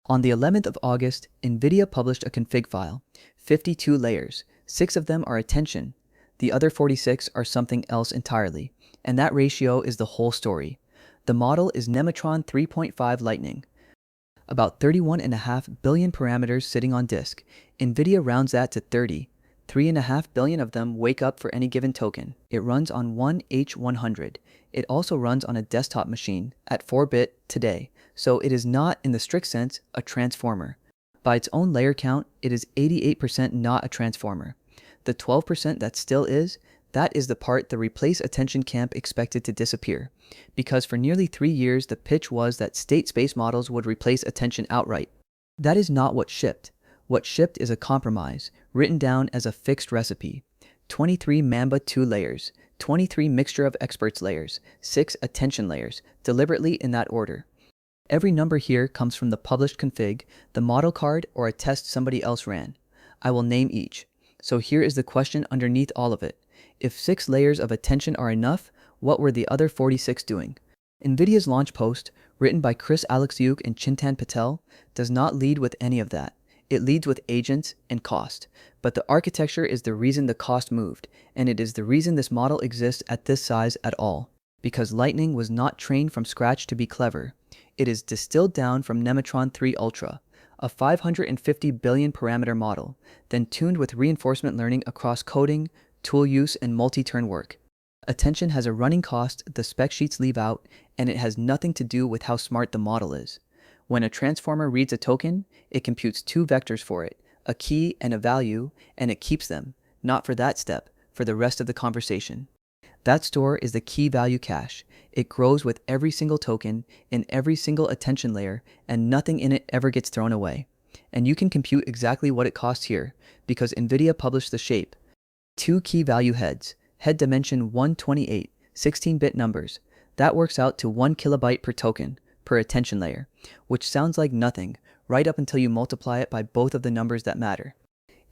On the 11th of August, NVIDIA published a config file, 52 layers. 6 of them are attention. The other 46 are something else entirely, and that ratio is the whole story. The model is Nemotron 3.5 Lightning. About 31.5 billion parameters sitting on disk. NVIDIA rounds that to 30. 3.5 billion of them wake up for any given token. It runs on one H100. It also runs on a desktop machine at 4-bit today, so it is not, in the strict sense, a transformer. By its own layer count, it is 88% not a transformer. The 12% that still is, that is the part the replace attention camp expected to disappear, because for nearly 3 years the pitch was that state space models would replace attention outright. That is not what shipped. What shipped is a compromise, written down as a fixed recipe. 23 Mamba-2 layers, 23 mixture of experts layers, 6 attention layers, deliberately in that order. Every number here comes from the published config, the model card, or a test somebody else ran. I will name each. So here is the question underneath all of it. If 6 layers of attention are enough, what were the other 46 doing? NVIDIA's launch post, written by Chris Alexiuk and Chintan Patel, does not lead with any of that. It leads with agents and cost. But the architecture is the reason the cost moved, and it is the reason this model exists at this size at all. Because Lightning was not trained from scratch to be clever. It is distilled down from Nemotron 3 Ultra, a 550 billion parameter model, then tuned with reinforcement learning across coding, tool use, and multi-turn work. Attention has a running cost the spec sheets leave out, and it has nothing to do with how smart the model is. When a transformer reads a token, it computes 2 vectors for it, a key and a value, and it keeps them, not for that step, for the rest of the conversation. That store is the key value cache. It grows with every single token in every single attention layer, and nothing in it ever gets thrown away. And you can compute exactly what it costs here, because NVIDIA published the shape. 2 key value heads, head dimension 128, 16-bit numbers. That works out to 1 kilobyte per token, per attention layer, which sounds like nothing, right up until you multiply it by both of the numbers that matter.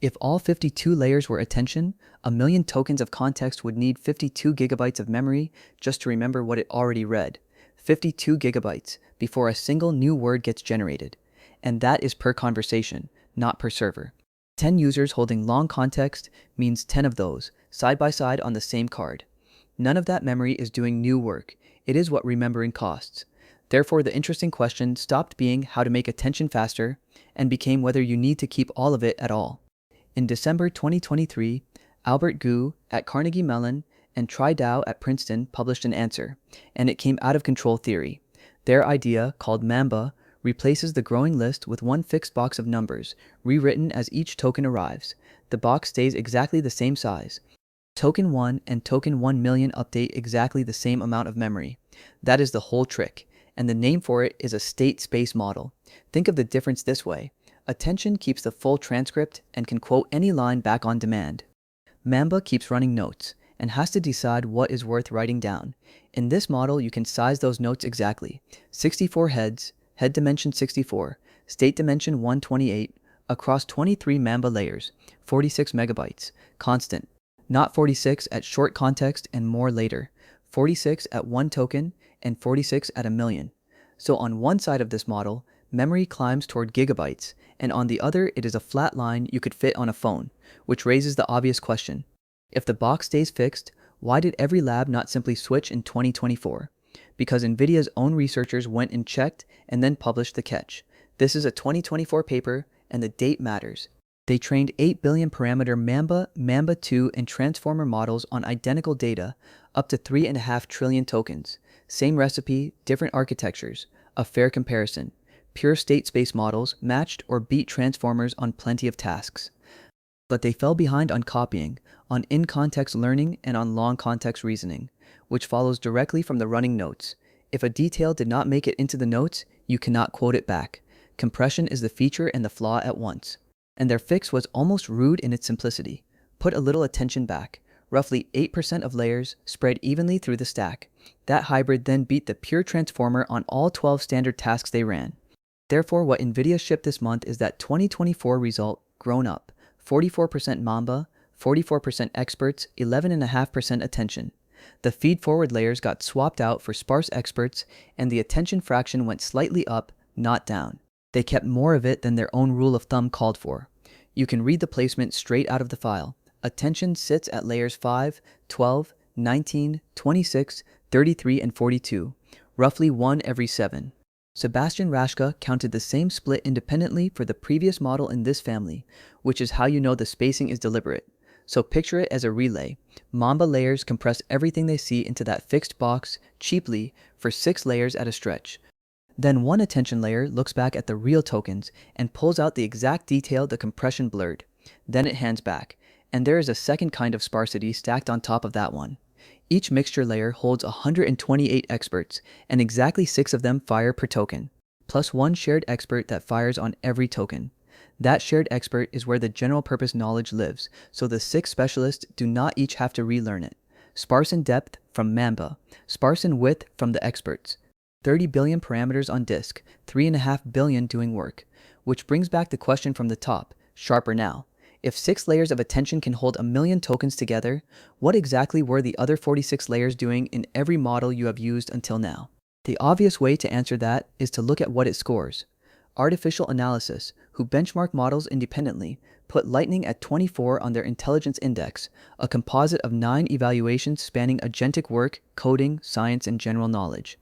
If all 52 layers were attention, a million tokens of context would need 52 gigabytes of memory just to remember what it already read. 52 gigabytes before a single new word gets generated. And that is per conversation, not per server. 10 users holding long context means 10 of those, side by side on the same card. None of that memory is doing new work. It is what remembering costs. Therefore, the interesting question stopped being how to make attention faster and became whether you need to keep all of it at all. In December 2023, Albert Gu at Carnegie Mellon and Tri Dao at Princeton published an answer, and it came out of control theory. Their idea, called Mamba, replaces the growing list with one fixed box of numbers, rewritten as each token arrives. The box stays exactly the same size. Token 1 and token 1 million update exactly the same amount of memory. That is the whole trick, and the name for it is a state space model. Think of the difference this way. Attention keeps the full transcript and can quote any line back on demand. Mamba keeps running notes and has to decide what is worth writing down. In this model, you can size those notes exactly. 64 heads, head dimension 64, state dimension 128, across 23 Mamba layers, 46 megabytes, constant. Not 46 at short context and more later, 46 at 1 token and 46 at a million. So on one side of this model, memory climbs toward gigabytes, and on the other it is a flat line you could fit on a phone, which raises the obvious question. If the box stays fixed, why did every lab not simply switch in 2024? Because NVIDIA's own researchers went and checked and then published the catch. This is a 2024 paper, and the date matters. They trained 8 billion parameter Mamba, Mamba-2, and transformer models on identical data, up to 3.5 trillion tokens. Same recipe, different architectures. A fair comparison. Pure state space models matched or beat transformers on plenty of tasks. But they fell behind on copying, on in-context learning, and on long-context reasoning, which follows directly from the running notes. If a detail did not make it into the notes, you cannot quote it back. Compression is the feature and the flaw at once. And their fix was almost rude in its simplicity. Put a little attention back. Roughly 8% of layers spread evenly through the stack. That hybrid then beat the pure transformer on all 12 standard tasks they ran. Therefore, what NVIDIA shipped this month is that 2024 result grown up. 44% Mamba, 44% experts, 11.5% attention. The feed-forward layers got swapped out for sparse experts, and the attention fraction went slightly up, not down. They kept more of it than their own rule of thumb called for. You can read the placement straight out of the file. Attention sits at layers 5, 12, 19, 26, 33, and 42, roughly 1 every 7. Sebastian Raschke counted the same split independently for the previous model in this family, which is how you know the spacing is deliberate. So picture it as a relay. Mamba layers compress everything they see into that fixed box cheaply for 6 layers at a stretch. Then one attention layer looks back at the real tokens and pulls out the exact detail the compression blurred. Then it hands back, and there is a second kind of sparsity stacked on top of that one. Each mixture layer holds 128 experts, and exactly 6 of them fire per token, plus one shared expert that fires on every token. That shared expert is where the general purpose knowledge lives, so the 6 specialists do not each have to relearn it. Sparse in depth from Mamba, sparse in width from the experts. 30 billion parameters on disk, 3.5 billion doing work. Which brings back the question from the top, sharper now. If 6 layers of attention can hold 1 million tokens together, what exactly were the other 46 layers doing in every model you have used until now? The obvious way to answer that is to look at what it scores. Artificial Analysis, who benchmark models independently, put Lightning at 24 on their intelligence index, a composite of 9 evaluations spanning agentic work, coding, science, and general knowledge.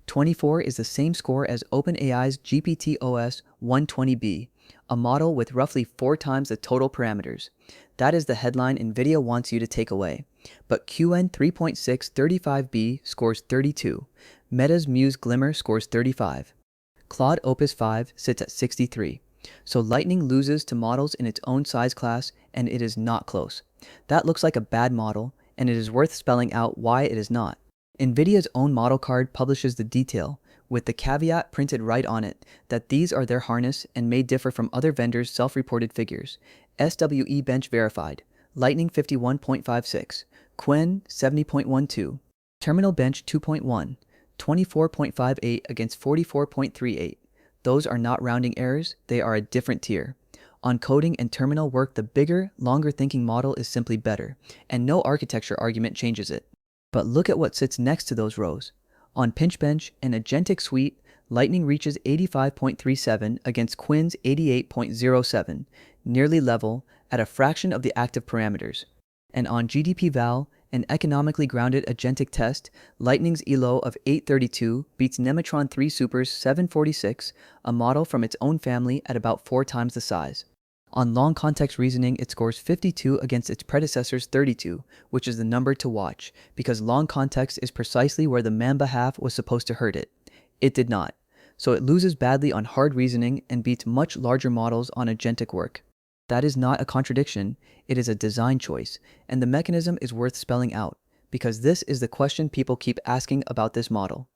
24 is the same score as OpenAI's GPT-OS 120B, a model with roughly 4 times the total parameters. That is the headline NVIDIA wants you to take away. But QN 3.6 35B scores 32. Meta's Muse Glimmer scores 35. Claude Opus 5 sits at 63. So Lightning loses to models in its own size class, and it is not close. That looks like a bad model, and it is worth spelling out why it is not. NVIDIA's own model card publishes the detail, with the caveat printed right on it that these are their harness and may differ from other vendors' self-reported figures. SWE-bench verified, Lightning 51.56, Qwen 70.12, Terminal Bench 2.1, 24.58 against 44.38. Those are not rounding errors, they are a different tier. On coding and terminal work, the bigger, longer thinking model is simply better, and no architecture argument changes it. But look at what sits next to those rows. On Pinchbench, an agentic suite, Lightning reaches 85.37 against Qwen's 88.07, nearly level, at a fraction of the active parameters. And on GDPval, an economically grounded agentic test, Lightning's Elo of 832 beats Nemotron 3 Super's 746, a model from its own family at about 4 times the size. On long context reasoning, it scores 52 against its predecessor's 32, which is the number to watch, because long context is precisely where the Mamba half was supposed to hurt it. It did not. So it loses badly on hard reasoning and beats much larger models on agentic work. That is not a contradiction, it is a design choice, and the mechanism is worth spelling out, because this is the question people keep asking about this model.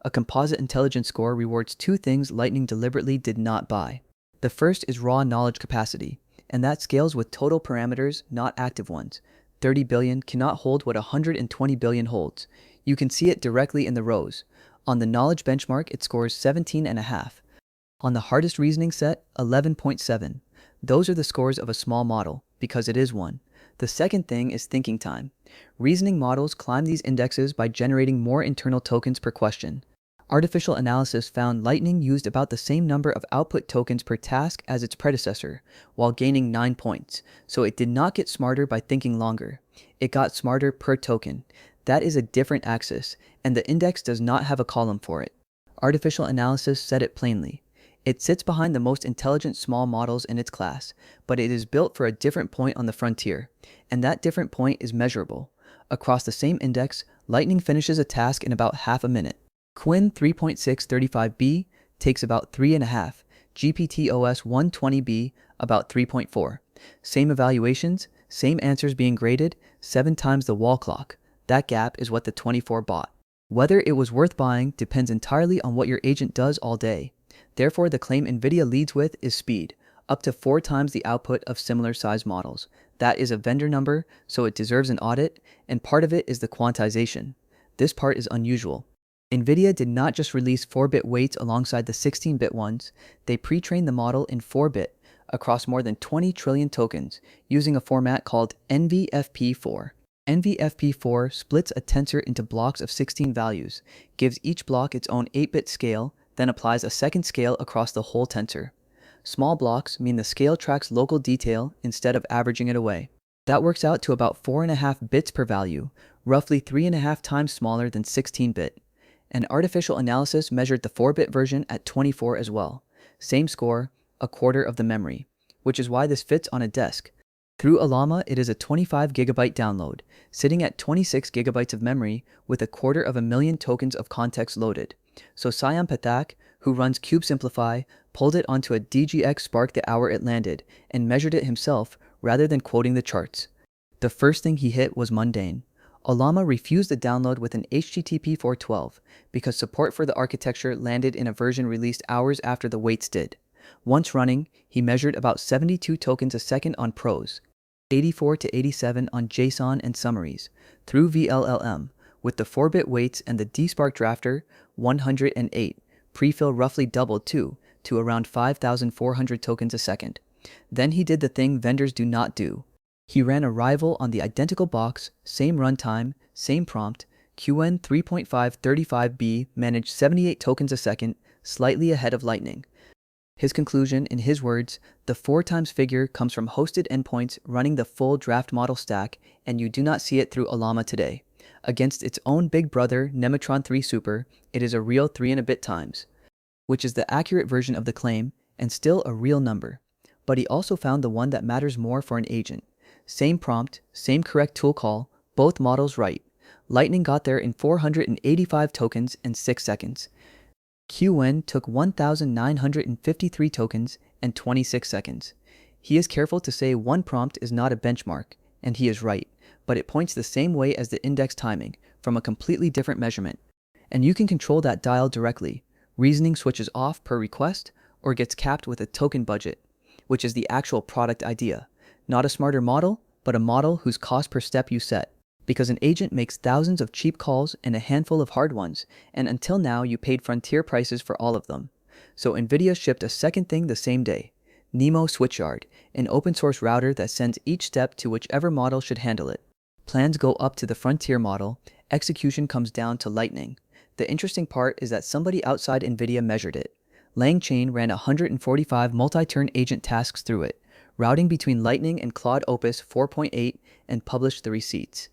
A composite intelligence score rewards 2 things Lightning deliberately did not buy. The first is raw knowledge capacity, and that scales with total parameters, not active ones. 30 billion cannot hold what 120 billion holds. You can see it directly in the rows. On the knowledge benchmark, it scores 17.5. On the hardest reasoning set, 11.7. Those are the scores of a small model, because it is one. The second thing is thinking time. Reasoning models climb these indexes by generating more internal tokens per question. Artificial analysis found Lightning used about the same number of output tokens per task as its predecessor, while gaining 9 points, so it did not get smarter by thinking longer. It got smarter per token. That is a different axis, and the index does not have a column for it. Artificial analysis said it plainly. It sits behind the most intelligent small models in its class, but it is built for a different point on the frontier, and that different point is measurable. Across the same index, Lightning finishes a task in about half a minute. Qwen 3.635B takes about 3.5, GPT-OS 120B about 3.4. Same evaluations, same answers being graded, 7 times the wall clock. That gap is what the 24 bought. Whether it was worth buying depends entirely on what your agent does all day. Therefore, the claim NVIDIA leads with is speed, up to 4 times the output of similar size models. That is a vendor number, so it deserves an audit, and part of it is the quantization. This part is unusual. NVIDIA did not just release 4-bit weights alongside the 16-bit ones, they pre-trained the model in 4-bit across more than 20 trillion tokens using a format called NVFP4. NVFP4 splits a tensor into blocks of 16 values, gives each block its own 8-bit scale, then applies a second scale across the whole tensor. Small blocks mean the scale tracks local detail instead of averaging it away. That works out to about 4.5 bits per value, roughly 3.5 times smaller than 16-bit. And artificial analysis measured the 4-bit version at 24 as well. Same score, a quarter of the memory, which is why this fits on a desk. Through Ollama, it is a 25 gigabyte download, sitting at 26 gigabytes of memory with 250,000 tokens of context loaded. So Siam Pathak, who runs CubeSimplify, pulled it onto a DGX Spark the hour it landed and measured it himself rather than quoting the charts. The first thing he hit was mundane. Ollama refused the download with an HTTP 412 because support for the architecture landed in a version released hours after the weights did. Once running, he measured about 72 tokens a second on prose, 84 to 87 on JSON and summaries, through VLLM, with the 4-bit weights and the DSpark drafter, 108, prefill roughly doubled too, to around 5,400 tokens a second. Then he did the thing vendors do not do. He ran a rival on the identical box, same runtime, same prompt. Nemotron 3.5 35B managed 78 tokens a second, slightly ahead of Lightning. His conclusion, in his words, the 4 times figure comes from hosted endpoints running the full draft model stack, and you do not see it through Ollama today. Against its own big brother, Nemotron 3 Super, it is a real 3 and a bit times, which is the accurate version of the claim, and still a real number. But he also found the one that matters more for an agent. Same prompt, same correct tool call, both models right. Lightning got there in 485 tokens and 6 seconds. QN took 1,953 tokens and 26 seconds. He is careful to say one prompt is not a benchmark, and he is right, but it points the same way as the index timing, from a completely different measurement. And you can control that dial directly. Reasoning switches off per request or gets capped with a token budget, which is the actual product idea. Not a smarter model, but a model whose cost per step you set. Because an agent makes thousands of cheap calls and a handful of hard ones, and until now you paid frontier prices for all of them. So NVIDIA shipped a second thing the same day. NeMo Switchyard, an open source router that sends each step to whichever model should handle it. Plans go up to the frontier model, execution comes down to Lightning. The interesting part is that somebody outside NVIDIA measured it. LangChain ran 145 multi-turn agent tasks through it, routing between Lightning and Claude Opus 4.8, and published the receipts.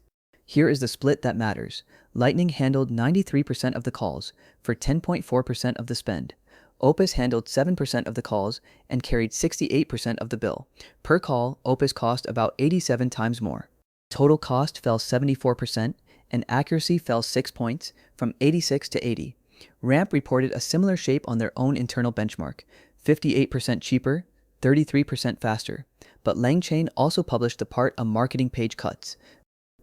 Here is the split that matters. Lightning handled 93% of the calls, for 10.4% of the spend. Opus handled 7% of the calls and carried 68% of the bill. Per call, Opus cost about 87 times more. Total cost fell 74%, and accuracy fell 6 points, from 86 to 80. Ramp reported a similar shape on their own internal benchmark, 58% cheaper, 33% faster, but LangChain also published the part a marketing page cuts.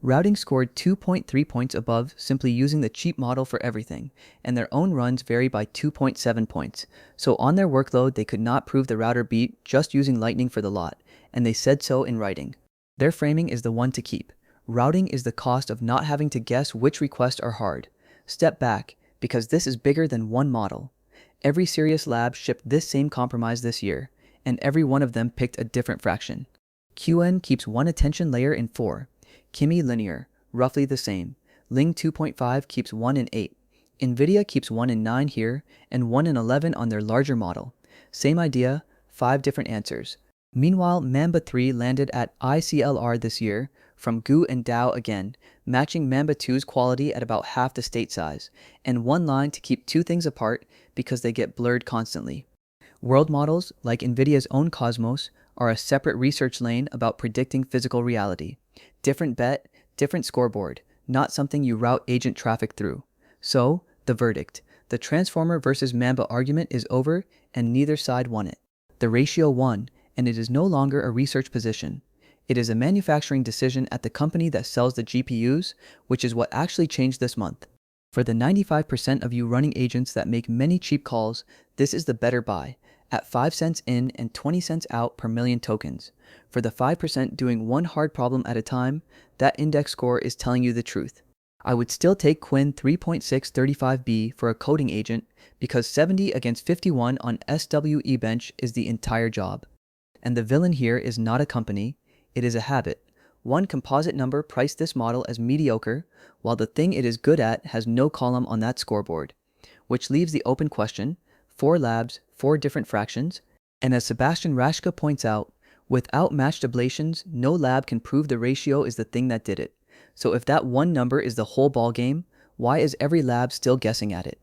Routing scored 2.3 points above simply using the cheap model for everything, and their own runs vary by 2.7 points. So on their workload, they could not prove the router beat just using Lightning for the lot, and they said so in writing. Their framing is the one to keep. Routing is the cost of not having to guess which requests are hard. Step back, because this is bigger than one model. Every serious lab shipped this same compromise this year, and every one of them picked a different fraction. QN keeps one attention layer in 4. Kimi linear, roughly the same. Ling 2.5 keeps 1 in 8. NVIDIA keeps 1 in 9 here, and 1 in 11 on their larger model. Same idea, 5 different answers. Meanwhile, Mamba-3 landed at ICLR this year, from Gu and Dao again, matching Mamba-2's quality at about half the state size, and one line to keep 2 things apart because they get blurred constantly. World models, like NVIDIA's own Cosmos, are a separate research lane about predicting physical reality. Different bet, different scoreboard, not something you route agent traffic through. So, the verdict. The Transformer versus Mamba argument is over, and neither side won it. The ratio won, and it is no longer a research position. It is a manufacturing decision at the company that sells the GPUs, which is what actually changed this month. For the 95% of you running agents that make many cheap calls, this is the better buy, at 5 cents in and 20 cents out per million tokens. For the 5% doing one hard problem at a time, that index score is telling you the truth. I would still take Quinn 3.6 35B for a coding agent because 70 against 51 on SWE-bench is the entire job. And the villain here is not a company, it is a habit. One composite number priced this model as mediocre, while the thing it is good at has no column on that scoreboard. Which leaves the open question, 4 labs, 4 different fractions, and as Sebastian Rashka points out, without matched ablations, no lab can prove the ratio is the thing that did it. So if that one number is the whole ball game, why is every lab still guessing at it?